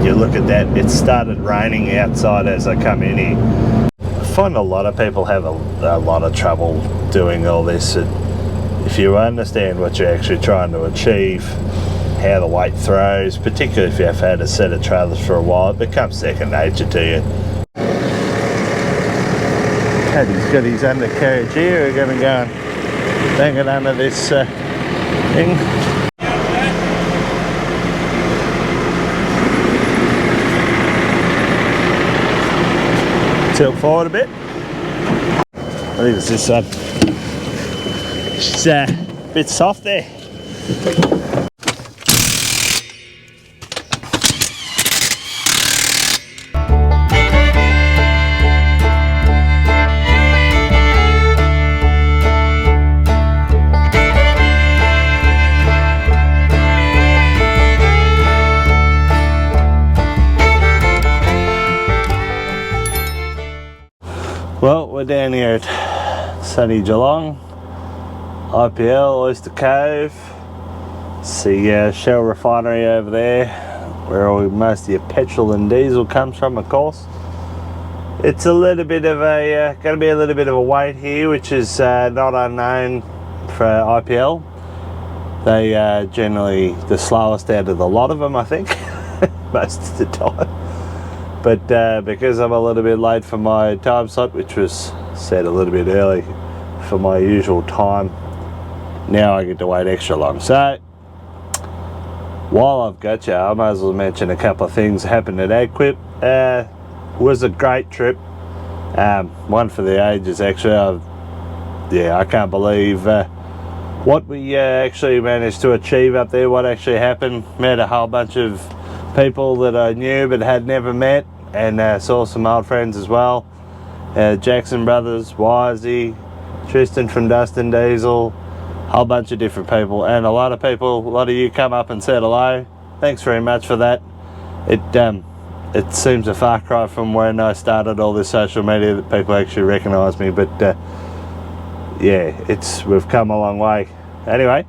you look at that, it started raining outside as I come in here. I find a lot of people have a lot of trouble doing all this. If you understand what you're actually trying to achieve, how the weight throws, particularly if you've had a set of trailers for a while, it becomes second nature to you. Paddy's got his undercarriage here. We're going to go and bang it under this thing. Tilt forward a bit. I think it's this side. It's a bit soft there. Well, we're down here at sunny Geelong, IPL, Oyster Cove. See Shell Refinery over there, where most of your petrol and diesel comes from, of course. It's a little bit of a, going to be a little bit of a wait here, which is not unknown for IPL. They are generally the slowest out of the lot of them, I think, most of the time. But because I'm a little bit late for my time slot, which was set a little bit early for my usual time, now I get to wait extra long. So while I've got you, I might as well mention a couple of things that happened at AgQuip. Was a great trip, one for the ages actually. I can't believe what we actually managed to achieve up there, what actually happened. Met a whole bunch of people that I knew but had never met, and saw some old friends as well. Jackson Brothers, Wisey, Tristan from Dunstan Diesel, a whole bunch of different people, and a lot of you come up and said hello. Thanks very much for that. It seems a far cry from when I started all this social media that people actually recognise me, but yeah, we've come a long way. Anyway,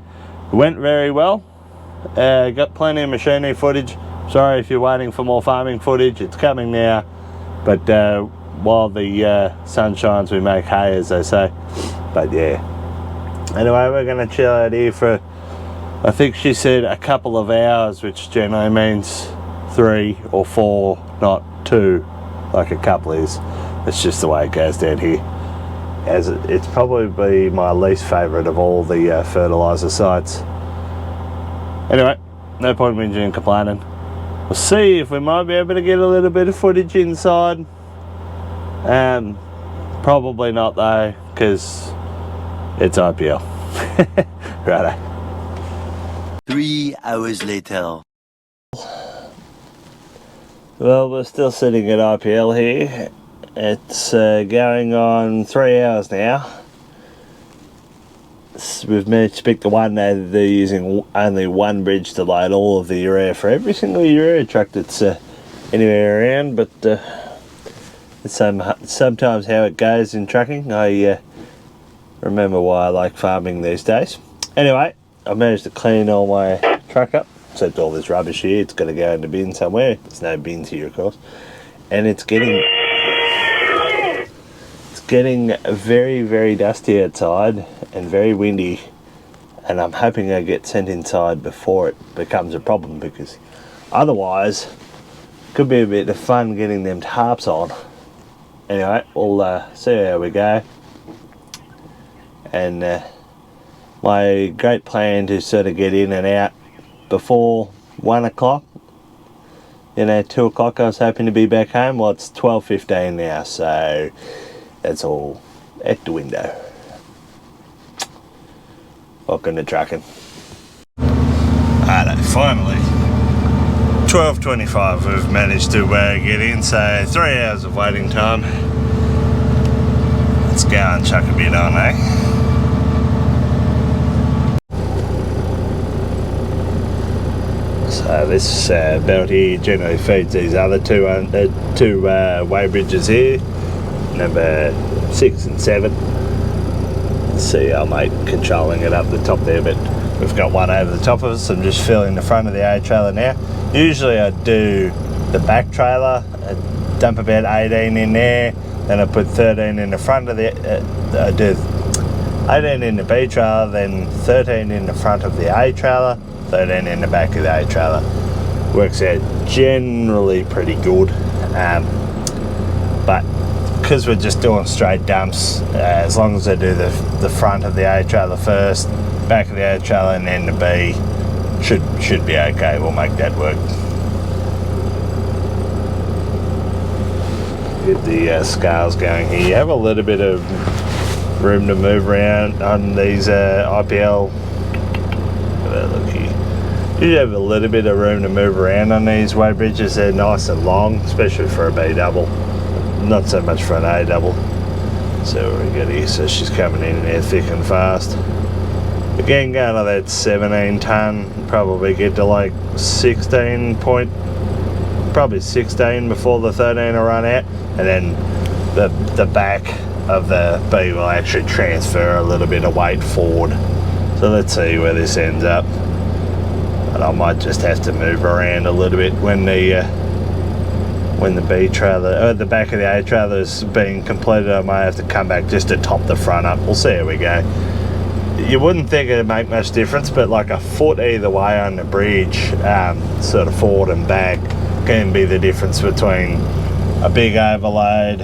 it went very well. Got plenty of machinery footage. Sorry if you're waiting for more farming footage, it's coming now. But while the sun shines, we make hay, as they say. But yeah. Anyway, we're going to chill out here for, I think she said, a couple of hours, which generally means 3 or 4, not 2, like a couple is. It's just the way it goes down here. As it's probably my least favourite of all the fertiliser sites. Anyway, no point in whinging and complaining. We'll see if we might be able to get a little bit of footage inside. Probably not though, because it's IPL. Righto. 3 hours later. Well, we're still sitting at IPL here. It's going on 3 hours now. We've managed to pick the one day that they're using only one bridge to load all of the urea for every single urea truck that's anywhere around, but it's sometimes how it goes in trucking. I remember why I like farming these days. Anyway, I managed to clean all my truck up, except all this rubbish here. It's got to go in the bin somewhere. There's no bins here, of course, and it's getting very, very dusty outside and very windy, and I'm hoping I get sent inside before it becomes a problem, because otherwise it could be a bit of fun getting them tarps on. Anyway, we'll see how we go, and my great plan to sort of get in and out before 1 o'clock. 2 o'clock I was hoping to be back home. Well, it's 12:15 now, so that's all at the window. Welcome to trucking. Alright, finally, 12:25 we've managed to get in, so 3 hours of waiting time. Let's go and chuck a bit on, eh? So this belt here generally feeds these other two way bridges here, number 6 and 7. See our mate controlling it up the top there, but we've got one over the top of us. I'm just filling the front of the A trailer now. Usually I do the back trailer, dump about 18 in there, then I put 13 in the front of the, I do 18 in the B trailer, then 13 in the front of the A trailer, 13 in the back of the A trailer. Works out generally pretty good, but because we're just doing straight dumps, as long as I do the front of the A trailer first, back of the A trailer, and then the B, should be okay. We'll make that work. Get the scales going here. You have a little bit of room to move around on these IPL. Look here. You have a little bit of room to move around on these weight bridges. They're nice and long, especially for a B double. Not so much for an A double. So what we got here? So she's coming in there thick and fast. Again, going to that 17 tonne, probably get to like 16 point, probably 16 before the 13 will run out, and then the back of the B will actually transfer a little bit of weight forward. So let's see where this ends up. And I might just have to move around a little bit when the B trailer, the back of the A trailer is being completed. I might have to come back just to top the front up. We'll see how we go. You wouldn't think it'd make much difference, but like a foot either way on the bridge, sort of forward and back, can be the difference between a big overload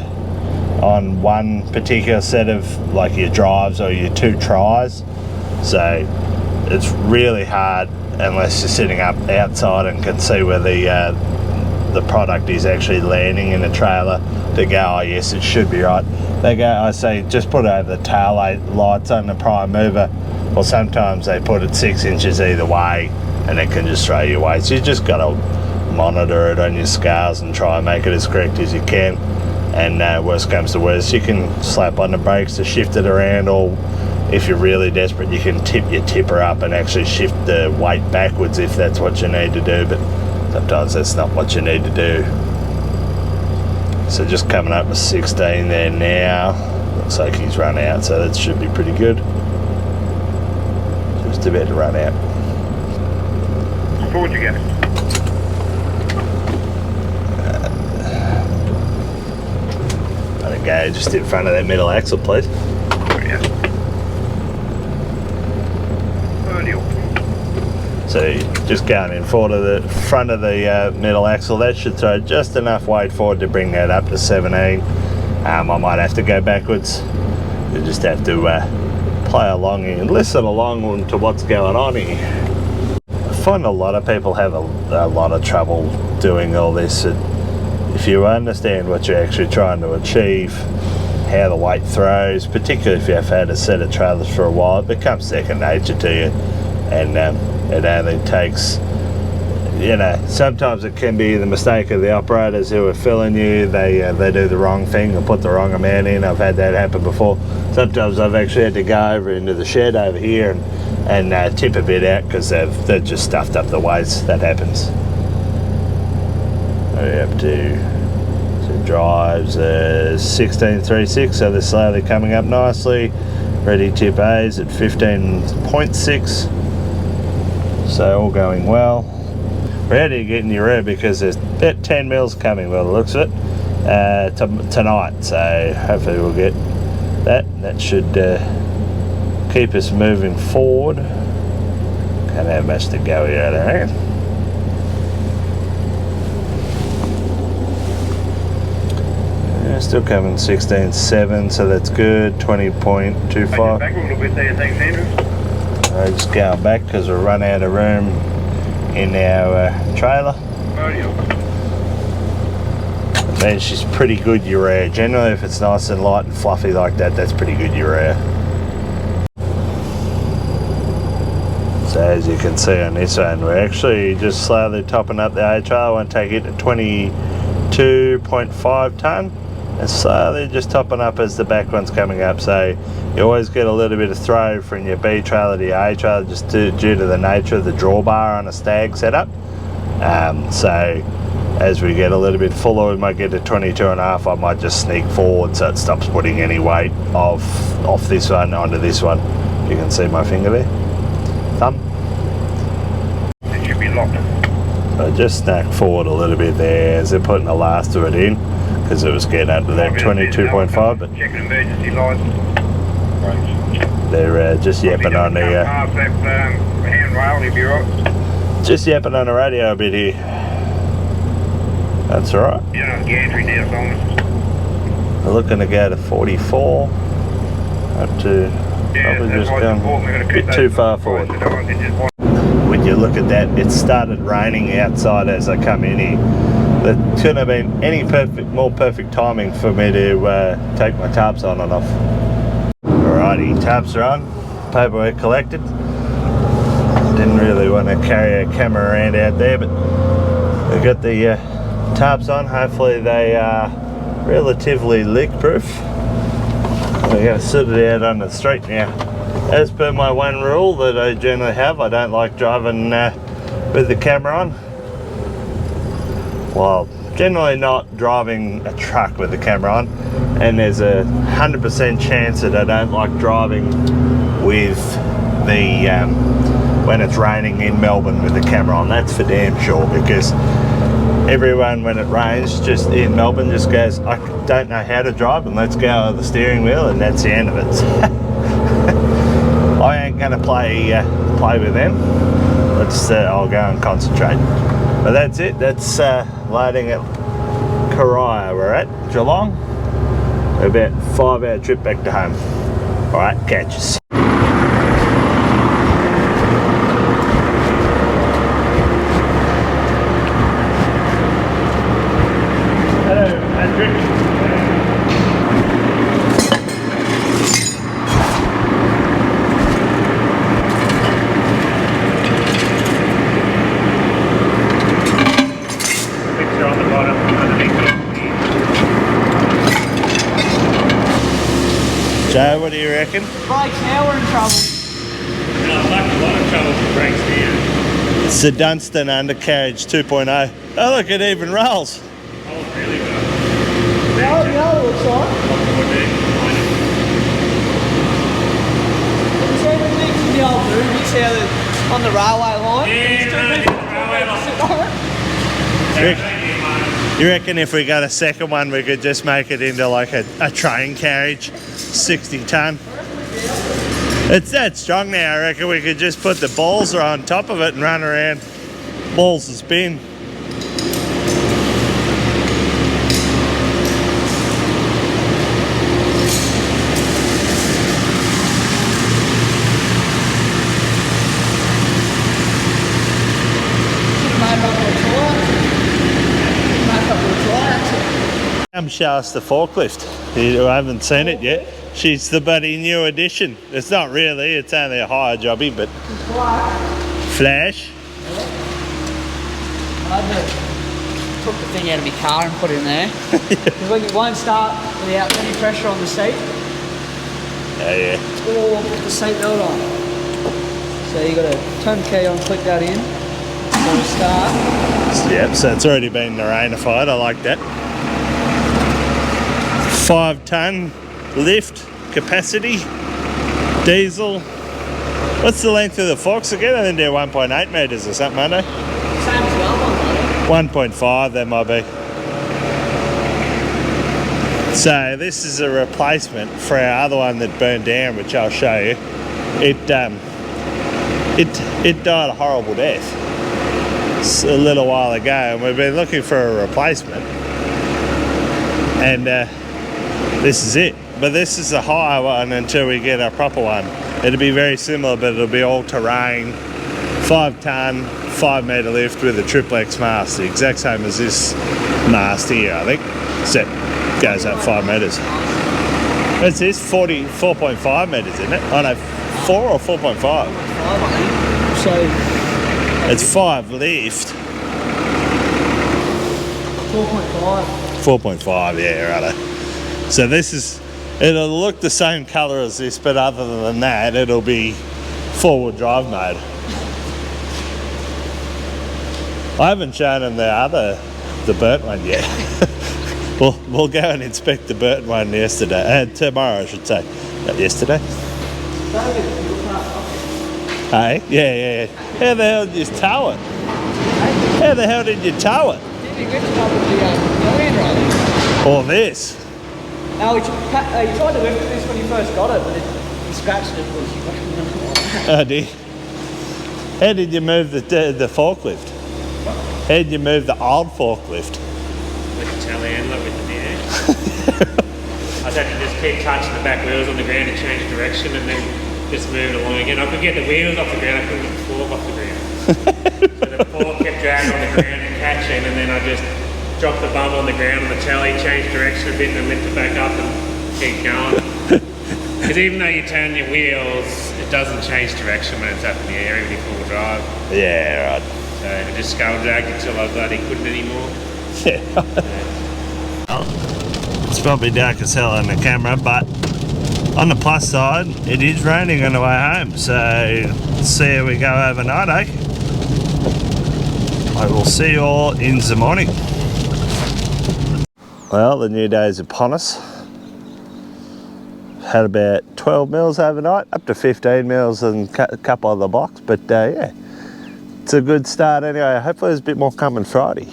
on one particular set of like your drives or your two tries. So it's really hard unless you're sitting up outside and can see where the product is actually landing in the trailer to go, oh yes, it should be right. They go, I say, just put it over the tail lights on the prime mover, or sometimes they put it 6 inches either way and it can just throw you away. So you just got to monitor it on your scales and try and make it as correct as you can. And worst comes to worst, you can slap on the brakes to shift it around, or if you're really desperate, you can tip your tipper up and actually shift the weight backwards if that's what you need to do, but sometimes that's not what you need to do. So just coming up with 16 there now. Looks like he's run out, so that should be pretty good. Just about to run out. Forward you go. Let it go just in front of that middle axle, please. Yeah. So just going in forward of the front of the middle axle, that should throw just enough weight forward to bring that up to 17. I might have to go backwards. You just have to play along and listen along to what's going on here. I find a lot of people have a lot of trouble doing all this. If you understand what you're actually trying to achieve, how the weight throws, particularly if you've had a set of trailers for a while, it becomes second nature to you. And it only takes, sometimes it can be the mistake of the operators who are filling you. They do the wrong thing or put the wrong amount in. I've had that happen before. Sometimes I've actually had to go over into the shed over here and tip a bit out because they've just stuffed up the weights. That happens. We're up to drives 16.36, so they're slowly coming up nicely. Ready tip A's at 15.6. So all going well. Ready to get in urea because there's about 10 mils coming by the looks of it tonight. So hopefully we'll get that. That should keep us moving forward. Can't have much to go here, I don't reckon. Still coming 16.7, so that's good. 20.25. Back a little bit there, thanks, Andrew. Just going back because we've run out of room in our trailer. Man, she's pretty good urea. Generally, if it's nice and light and fluffy like that, that's pretty good urea. So as you can see on this one, we're actually just slowly topping up the A trailer. I want to take it to 22.5 tonne. And slowly just topping up as the back one's coming up. So you always get a little bit of throw from your B trailer to your A trailer just due to the nature of the drawbar on a stag setup. So as we get a little bit fuller, we might get to 22.5. I might just sneak forward so it stops putting any weight off this one onto this one. You can see my finger there. Thumb. It should be locked. So I just snagged forward a little bit there as they're putting the last of it in, because it was getting up to that 22.5, but Checking emergency lights. they're just yapping on the Past that handrail, he'll be right. just yapping on the radio a bit here. That's all right. You know, gantry now, Simon. We're looking to go to 44 up to probably just going a bit too far forward. When you look at that, it started raining outside as I come in here. There couldn't have been any more perfect timing for me to take my tarps on and off. Alrighty, tarps are on, paperwork collected. Didn't really want to carry a camera around out there, but we've got the tarps on. Hopefully they are relatively leak proof. We're going to sit it out on the street now. As per my one rule that I generally have, I don't like driving with the camera on. Well, generally not driving a truck with the camera on, and there's a 100% chance that I don't like driving with the when it's raining in Melbourne with the camera on. That's for damn sure, because everyone when it rains just in Melbourne just goes, I don't know how to drive, and let's go over the steering wheel, and that's the end of it. I ain't gonna play with them. I'll go and concentrate. But that's it. That's loading at Karaya. We're at Geelong. About 5-hour trip back to home. All right, catch us. Hello, Andrew. Joe, what do you reckon? Brakes now, we're in trouble. No, I'm like a lot of trouble with brakes here. It's the Dunstan undercarriage 2.0. Oh look, it even rolls. Oh, really well. No, looks like. Have you seen the things in the old movies how they're on the railway line? You reckon if we got a second one, we could just make it into like a train carriage, 60 ton? It's that strong now. I reckon we could just put the balls on top of it and run around. Balls and spin. Come show us the forklift. You haven't seen it yet. She's the bloody new addition. It's not really, it's only a hire jobby, but flash. I took the thing out of my car and put it in there. Because it won't start without any pressure on the seat. Yeah. Or put the seat belt on. So you got to turn the key on, click that in. So it'll start. Yep, so it's already been Narrainified. I like that. 5 ton lift capacity, diesel. What's the length of the forks again? I think they're 1.8 metres or something, aren't they? Same as the other one, 1.5 they might be. So this is a replacement for our other one that burned down, which I'll show you. It died a horrible death a little while ago, and we've been looking for a replacement, and this is it. But this is a higher one until we get a proper one. It'll be very similar, but it'll be all terrain, 5 ton, 5 metre lift with a triple X mast, the exact same as this mast here, I think, except goes up 5 metres. What's this? 4.5 metres, isn't it? Oh no, 4 or 4.5? 5, I think. So it's 5 lift. 4.5. 4.5, yeah, righto. So this is, it'll look the same colour as this, but other than that, it'll be 4-wheel drive mode. I haven't shown them the burnt one yet. We'll go and inspect the burnt one tomorrow, I should say. Not yesterday. Hey, yeah. How the hell did you just tow it? How the hell did you tow it? Did you get to top of the hand roll? Or this? No, he tried to lift this when he first got it, but he scratched it because he got Oh dear. How did you move the forklift? How did you move the old forklift? With the telehandler, with the gear. I had to just keep touching the back wheels on the ground to change direction and then just move it along again. I could get the wheels off the ground, I couldn't get the fork off the ground. So the fork kept dragging on the ground and catching, and then I just dropped the bum on the ground on the telly, changed direction a bit and then lift it back up and keep going. Because even though you turn your wheels, it doesn't change direction when it's up in the air, even in full drive. Yeah, right. So I just skull dragged until I bloody couldn't anymore. Yeah. It's probably dark as hell on the camera, but on the plus side, it is raining on the way home, so let's see how we go overnight, eh? I will see you all in the morning. Well, the new day is upon us. Had about 12 mils overnight, up to 15 mils in a couple of the blocks, but yeah, it's a good start anyway. Hopefully there's a bit more coming Friday.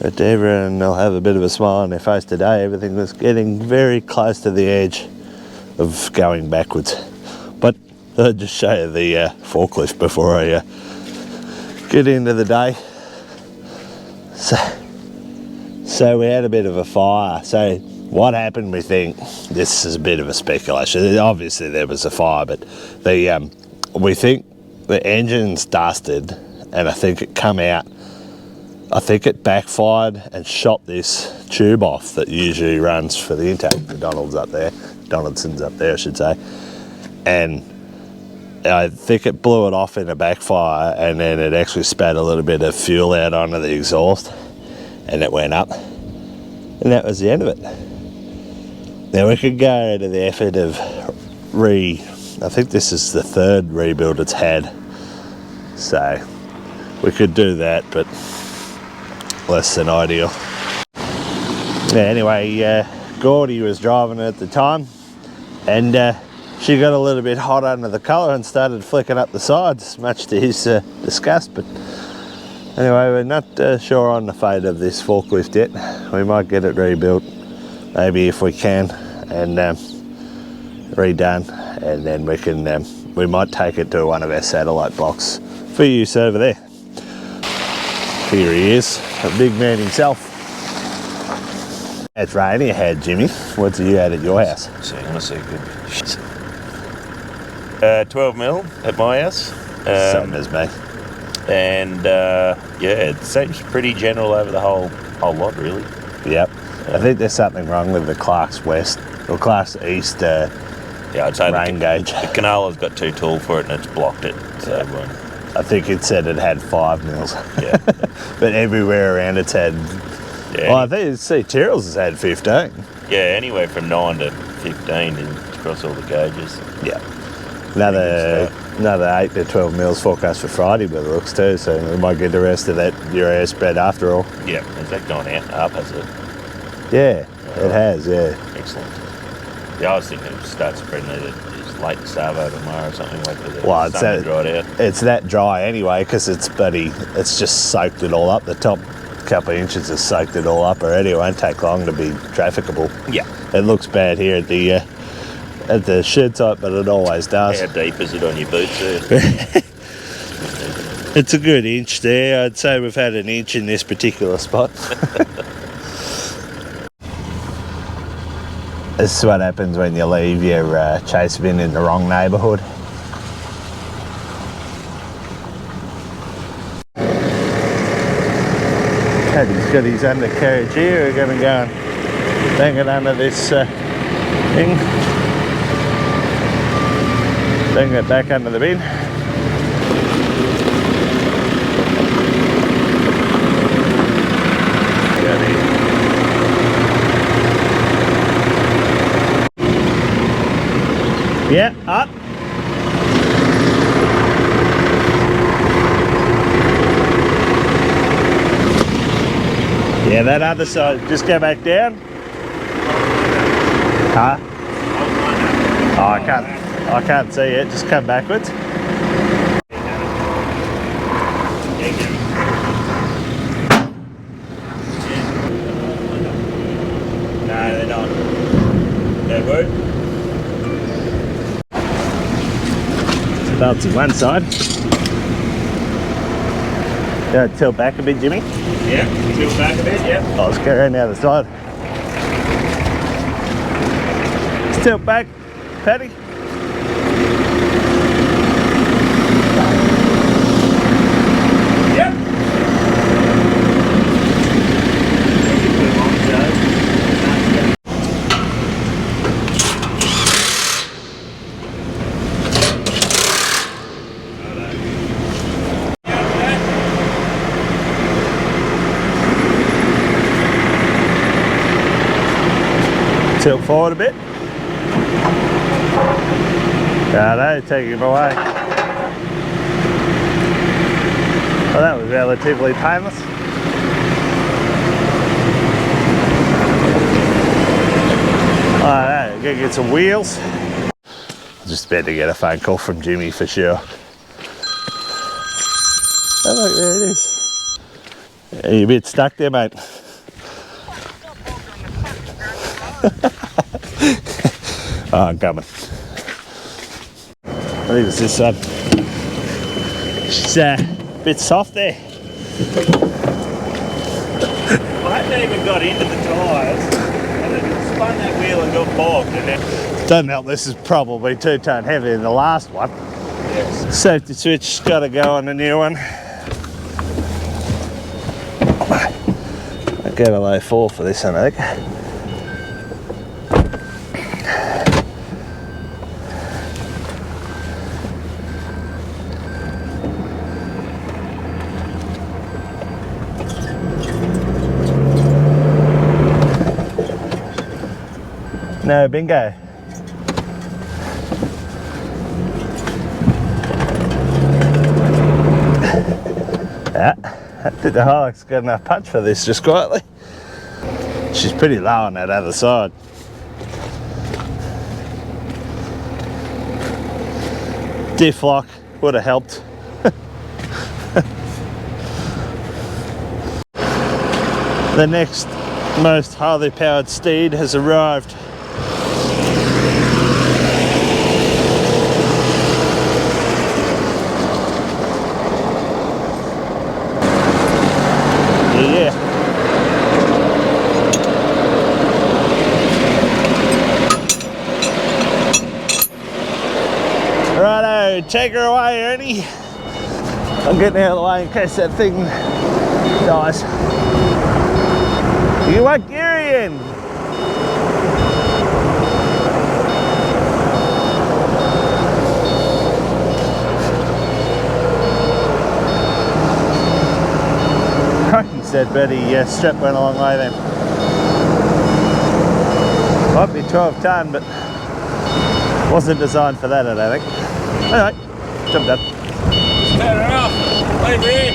But everyone will have a bit of a smile on their face today. Everything was getting very close to the edge of going backwards. But I'll just show you the forklift before I get into the day. So we had a bit of a fire. So what happened, we think, this is a bit of a speculation. Obviously there was a fire, but we think the engine's dusted, and I think it come out. I think it backfired and shot this tube off that usually runs for the intake. The Donaldson's up there, I should say. And I think it blew it off in a backfire, and then it actually spat a little bit of fuel out onto the exhaust, and it went up. And that was the end of it. Now we could go to the effort of I think this is the third rebuild it's had. So we could do that, but less than ideal. Yeah, anyway, Gordy was driving it at the time, and she got a little bit hot under the colour and started flicking up the sides, much to his disgust. But anyway, we're not sure on the fate of this forklift yet. We might get it rebuilt, maybe if we can, and redone, and then we might take it to one of our satellite blocks for use over there. Here he is, a big man himself. It's raining ahead, Jimmy. What's you had at your house? So I want to see good. 12 mil at my house. Same as me. And yeah, it seems pretty general over the whole lot, really. Yep. I think there's something wrong with the Clark's West or Clark's East yeah, I'd say rain gauge. The canola's got too tall for it and it's blocked it. So I think it said it had 5 mils. Yeah. But everywhere around it's had. Yeah. Well, I think Tyrrell's has had 15. Yeah, anywhere from 9 to 15 and across all the gauges. Yeah. Another 8 to 12 mils forecast for Friday by the looks too, so we might get the rest of that urea spread after all. Yeah, has that gone up, has it? Yeah, it has, yeah. Excellent. Yeah, I was thinking it start spreading it as late Savo tomorrow or something like that. Well, Dried out. It's that dry anyway because it's just soaked it all up. The top couple of inches has soaked it all up already. It won't take long to be trafficable. Yeah. It looks bad here at the shed site, but it always does. How deep is it on your boots there? It's a good inch there. I'd say we've had an inch in this particular spot. This is what happens when you leave your chase bin in the wrong neighbourhood. He's got his undercarriage here. We're going to go and bang it under this thing. Bang it back under the bin. Yeah, up. Yeah, that other side. Just go back down. Huh? Oh, I can't see it. Just come backwards. Belts in one side. Tilt back a bit, Jimmy. Yeah, tilt back a bit, yeah. Oh, let's go around the other side. Let's tilt back, Paddy. Yep. Tilt forward a bit. Righto, take him away. Well, that was relatively painless. Alright, go get some wheels. Just about to get a phone call from Jimmy for sure. Oh look, there it is. Are you a bit stuck there, mate? Oh, I'm coming. I think it's this side. She's a bit soft there. I hadn't even got into the tyres and it spun that wheel and got bogged. And then... Doesn't help, this is probably 2 ton heavier than the last one. Yes. Safety switch got to go on the new one. I'll get a low 4 for this one, I think. No bingo. Yeah, I think the Hilux got enough punch for this just quietly. She's pretty low on that other side. Diff lock would have helped. The next most highly powered steed has arrived. Yeah. Righto, take her away, Ernie. I'm getting out of the way in case that thing dies. You want Gary in? He said, Betty, strap went a long way then. Might be 12 ton, but wasn't designed for that, I don't think. Anyway, jumped up. Fair enough. Leave her in.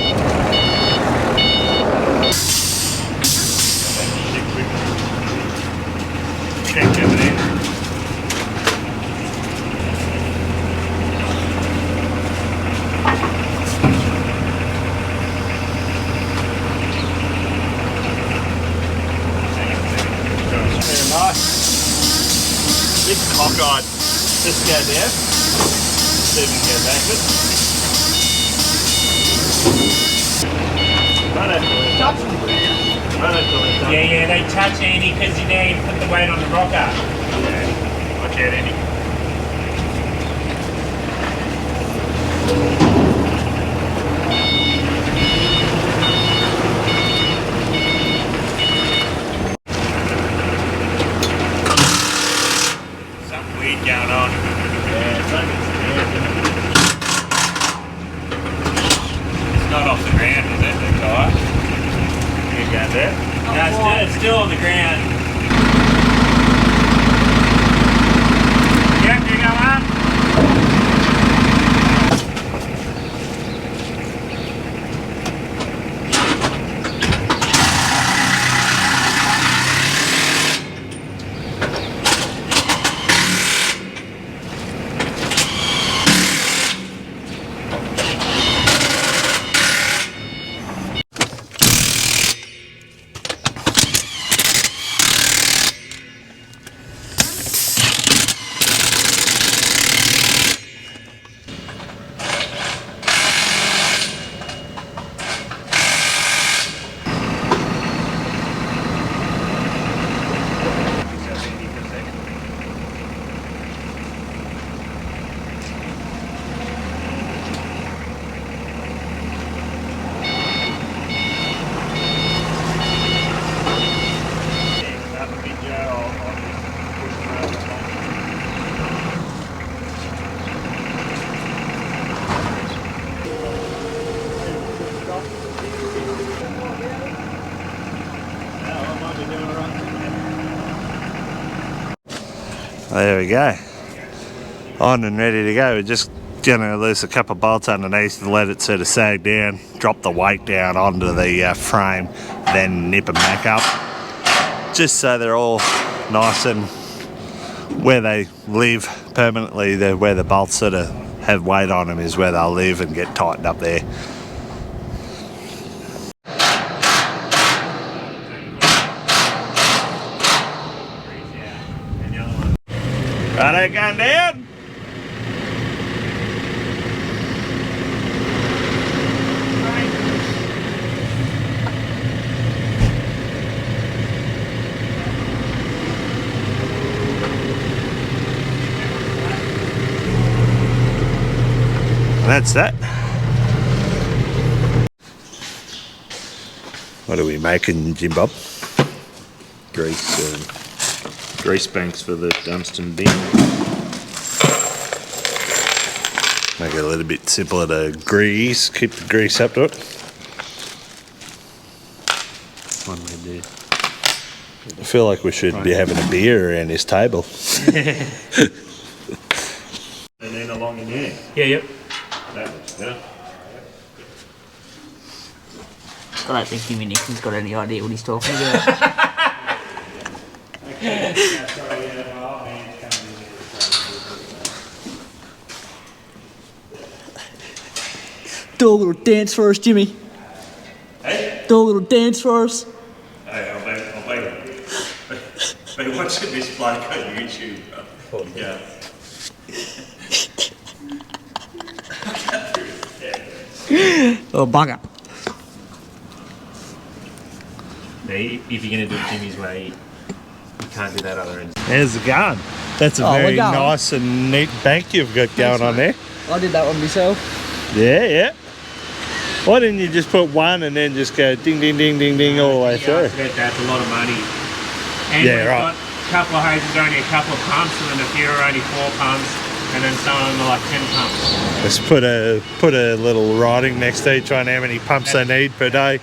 Check everything. Nice. Bit cockeyed. Just go down. See if we can go backwards. Yeah, they touch Andy because you know you put the weight on the rocker. Yeah. Watch out, Andy. Something weird going on. Yeah, something's weird. It's not off the ground, is it, the tyre? You go there? No, it's still on the ground. Yeah, you go on. There we go. On and ready to go. We're just going to loose a couple of bolts underneath and let it sort of sag down, drop the weight down onto the frame, then nip them back up. Just so they're all nice and where they live permanently, where the bolts sort of have weight on them is where they'll live and get tightened up there. Righto, going down. That's that. What are we making, Jim Bob? Grease banks for the Dunstan bin. Make it a little bit simpler to grease, keep the grease up to it. One way there. I feel like we should be having a beer around this table. And then along in there. Yeah, yep. That looks better. I don't think Jimmy Nixon's got any idea what he's talking about. Do a little dance for us, Jimmy. Hey? Do a little dance for us. Hey, I'll be watching this bloke on YouTube. Yeah. Oh, bugger. Now, if you're going to do it Jimmy's way, you can't do that other end. There's the gun. That's a very nice and neat bank you've got going on there. I did that one myself. Yeah, yeah. Why didn't you just put one and then just go ding, ding, ding, ding, ding all the way through? That's a lot of money. And Yeah, we've right. got a couple of hoses, only a couple of pumps, and then a few are only 4 pumps, and then some of them are like 10 pumps. Let's put a little writing next to each one, how many pumps they need per day.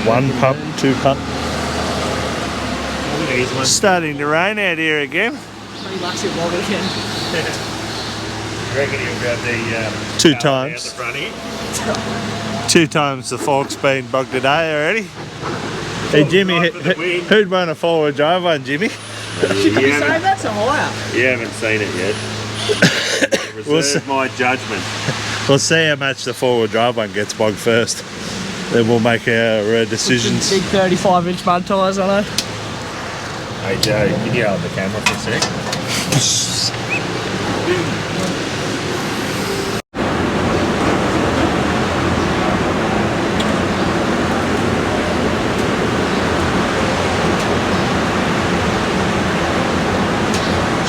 1 pump, 2 pump. Look at these ones. Starting to rain out here again. $20 it log again. I reckon you'll grab the 2 out times. the front here. 2 times the fork's been bogged today already. Hey Jimmy, Right for the win. who'd run a 4-wheel drive one, Jimmy? You That's a hire. haven't seen it yet. Reserve my judgment. We'll see how much the 4-wheel drive one gets bogged first. Then we'll make our decisions. Big 35-inch mud tyres on it. Hey Joe, can you hold the camera for a sec?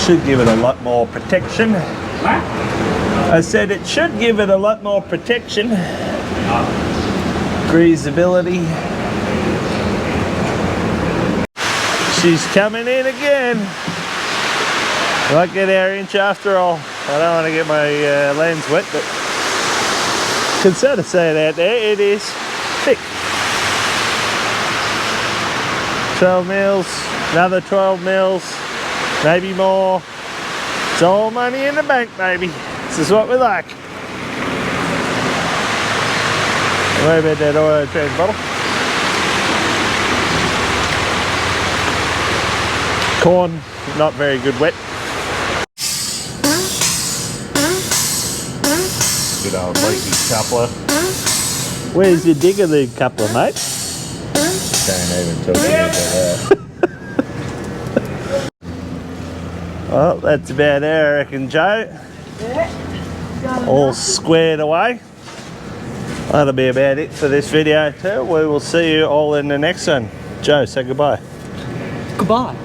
Should give it a lot more protection. I said it should give it a lot more protection. Greaseability. She's coming in again. Might get our inch after all. I don't want to get my lens wet, but can sort of see it out there. It is thick. 12 mils, another 12 mils. Maybe more. It's all money in the bank, baby. This is what we like. Worry about that oil change bottle. Corn, not very good wet. Good old leaky coupler. Where's your digger lead coupler, mate? Don't even talk about that. Well, that's about it, I reckon, Joe. All squared away. That'll be about it for this video too. We will see you all in the next one. Joe, say goodbye. Goodbye.